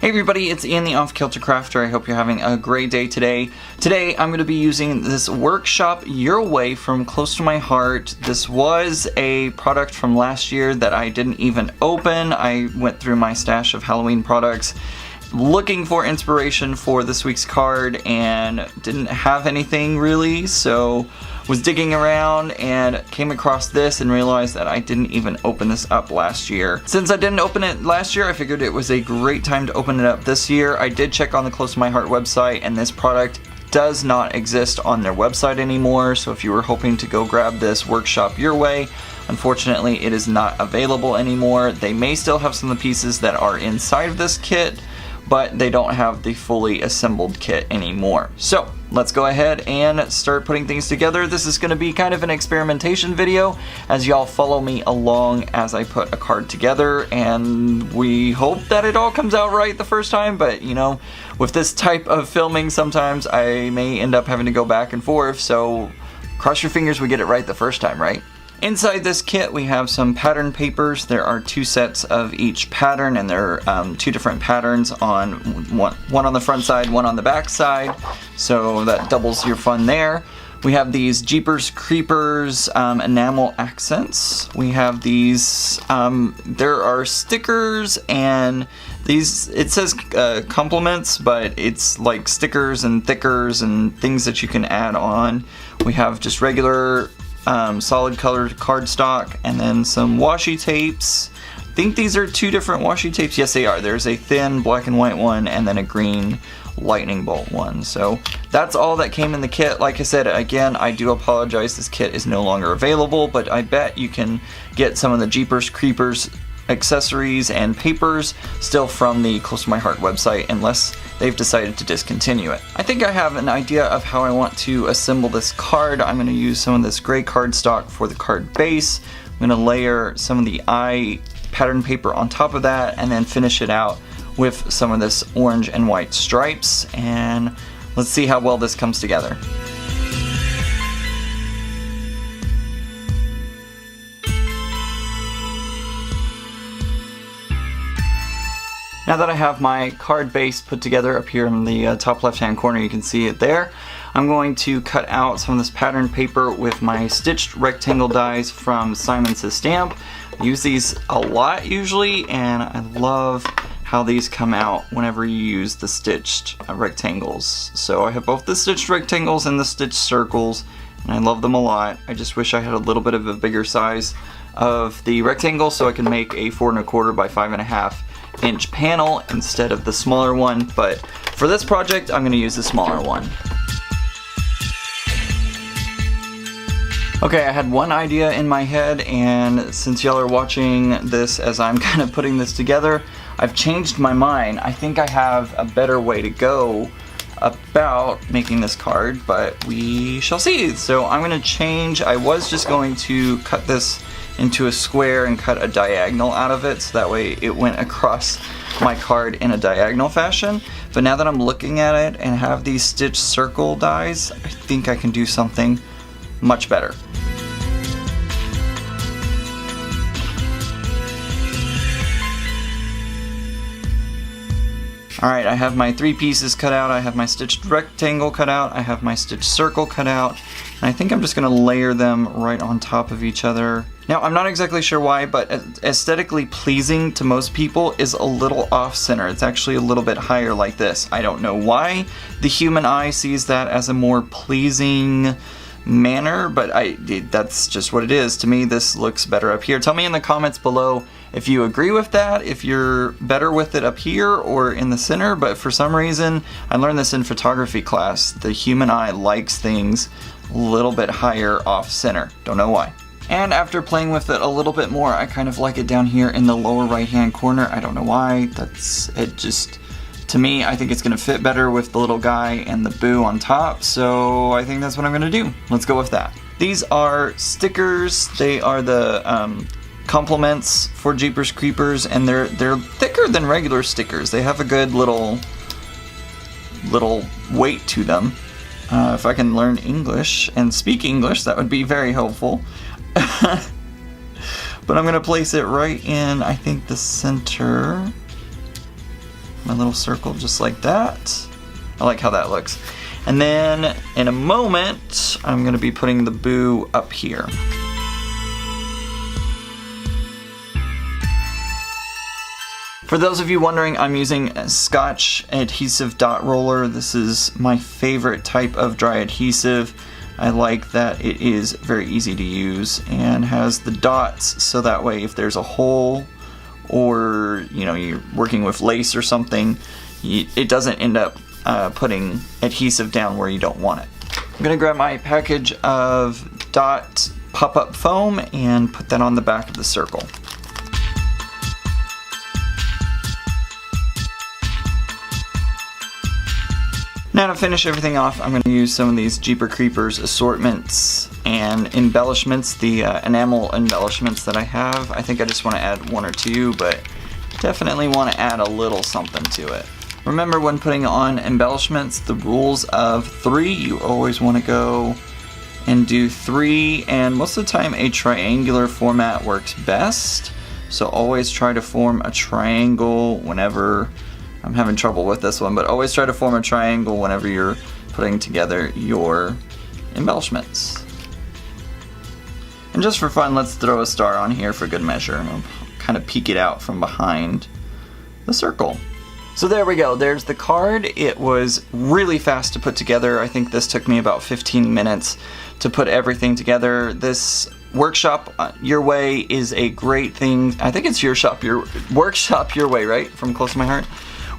Hey everybody, it's Ian the Off Kilter Crafter. I hope you're having a great day today. Today I'm going to be using this Workshop Your Way from Close to My Heart. This was a product from last year that I didn't even open. I went through my stash of Halloween products looking for inspiration for this week's card and didn't have anything really, so was digging around and came across this and realized that I didn't even open this up last year. Since I didn't open it last year, I figured it was a great time to open it up this year. I did check on the Close to My Heart website and this product does not exist on their website anymore, so if you were hoping to go grab this Workshop Your Way, unfortunately it is not available anymore. They may still have some of the pieces that are inside of this kit, but they don't have the fully assembled kit anymore. So let's go ahead and start putting things together. This is going to be kind of an experimentation video as y'all follow me along as I put a card together, and we hope that it all comes out right the first time, but you know, with this type of filming sometimes I may end up having to go back and forth, so cross your fingers we get it right the first time, right? Inside this kit we have some pattern papers. There are two sets of each pattern, and there are two different patterns on one on the front side, one on the back side, so that doubles your fun there. We have these Jeepers Creepers enamel accents. We have these, there are stickers, and these, it says compliments, but it's like stickers and thickers and things that you can add on. We have just regular solid colored cardstock, and then some washi tapes. I think these are two different washi tapes. Yes, they are. There's a thin black and white one and then a green lightning bolt one. So that's all that came in the kit. Like I said, again, I do apologize, this kit is no longer available, but I bet you can get some of the Jeepers Creepers accessories and papers still from the Close to My Heart website, unless they've decided to discontinue it. I think I have an idea of how I want to assemble this card. I'm going to use some of this gray cardstock for the card base. I'm going to layer some of the eye pattern paper on top of that and then finish it out with some of this orange and white stripes, and let's see how well this comes together. Now that I have my card base put together up here in the top left hand corner, you can see it there, I'm going to cut out some of this pattern paper with my stitched rectangle dies from Simon Says Stamp. I use these a lot usually, and I love how these come out whenever you use the stitched rectangles. So I have both the stitched rectangles and the stitched circles, and I love them a lot. I just wish I had a little bit of a bigger size of the rectangle so I can make a 4 1/4 by 5.5 inch panel instead of the smaller one, but for this project I'm going to use the smaller one. Okay, I had one idea in my head, and since y'all are watching this as I'm kind of putting this together, I've changed my mind. I think I have a better way to go about making this card, but we shall see. So I'm going to change. I was just going to cut this into a square and cut a diagonal out of it, so that way it went across my card in a diagonal fashion. But now that I'm looking at it and have these stitched circle dies, I think I can do something much better. Alright, I have my 3 pieces cut out, I have my stitched rectangle cut out, I have my stitched circle cut out, and I think I'm just going to layer them right on top of each other. Now, I'm not exactly sure why, but aesthetically pleasing to most people is a little off-center. It's actually a little bit higher like this. I don't know why the human eye sees that as a more pleasing manner, but that's just what it is. To me, this looks better up here. Tell me in the comments below if you agree with that, if you're better with it up here or in the center, but for some reason, I learned this in photography class, the human eye likes things a little bit higher off-center. Don't know why. And after playing with it a little bit more, I kind of like it down here in the lower right-hand corner. I don't know why. That's it. Just, to me, I think it's going to fit better with the little guy and the boo on top, so I think that's what I'm going to do. Let's go with that. These are stickers. They are the compliments for Jeepers Creepers, and they're thicker than regular stickers. They have a good little weight to them. If I can learn English and speak English, that would be very helpful. But I'm going to place it right in, I think, the center. my little circle just like that. I like how that looks. And then in a moment, I'm gonna be putting the boo up here. For those of you wondering, I'm using a Scotch adhesive dot roller. This is my favorite type of dry adhesive. I like that it is very easy to use and has the dots, so that way if there's a hole or you're working with lace or something, it doesn't end up putting adhesive down where you don't want it. I'm gonna grab my package of dot pop-up foam and put that on the back of the circle. Now to finish everything off, I'm going to use some of these Jeeper Creepers assortments and embellishments, the enamel embellishments that I have. I think I just want to add one or two, but definitely want to add a little something to it. Remember, when putting on embellishments, the rules of 3, you always want to go and do 3, and most of the time a triangular format works best. So always try to form a triangle whenever, I'm having trouble with this one, but always try to form a triangle whenever you're putting together your embellishments. And just for fun, let's throw a star on here for good measure. I'll kind of peek it out from behind the circle. So there we go, there's the card. It was really fast to put together. I think this took me about 15 minutes to put everything together. This workshop your way is a great thing. I think it's workshop your way, right? From Close to My Heart.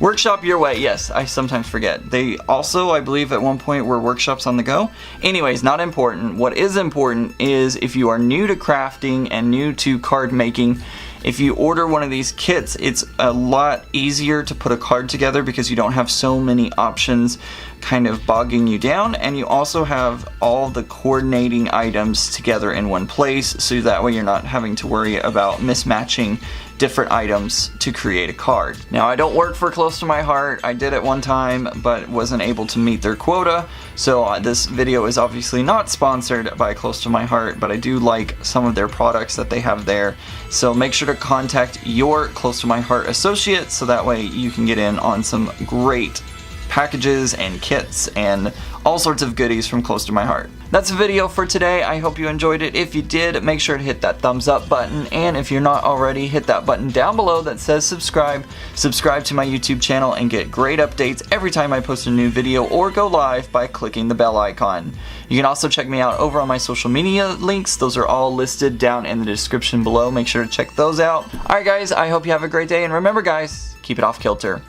Workshop your way, yes, I sometimes forget. They also, I believe at one point, were workshops on the go. Anyways, not important. What is important is if you are new to crafting and new to card making, if you order one of these kits, it's a lot easier to put a card together because you don't have so many options kind of bogging you down, and you also have all the coordinating items together in one place, so that way you're not having to worry about mismatching different items to create a card. Now, I don't work for Close to My Heart. I did it one time, but wasn't able to meet their quota, so this video is obviously not sponsored by Close to My Heart, but I do like some of their products that they have there. So make sure to contact your Close to My Heart associate, so that way you can get in on some great packages and kits and all sorts of goodies from Close to My Heart. That's the video for today. I hope you enjoyed it. If you did, make sure to hit that thumbs up button, and if you're not already, hit that button down below that says subscribe. Subscribe to my YouTube channel and get great updates every time I post a new video or go live by clicking the bell icon. You can also check me out over on my social media links. Those are all listed down in the description below. Make sure to check those out. Alright guys, I hope you have a great day, and remember guys, keep it off kilter.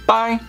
Bye!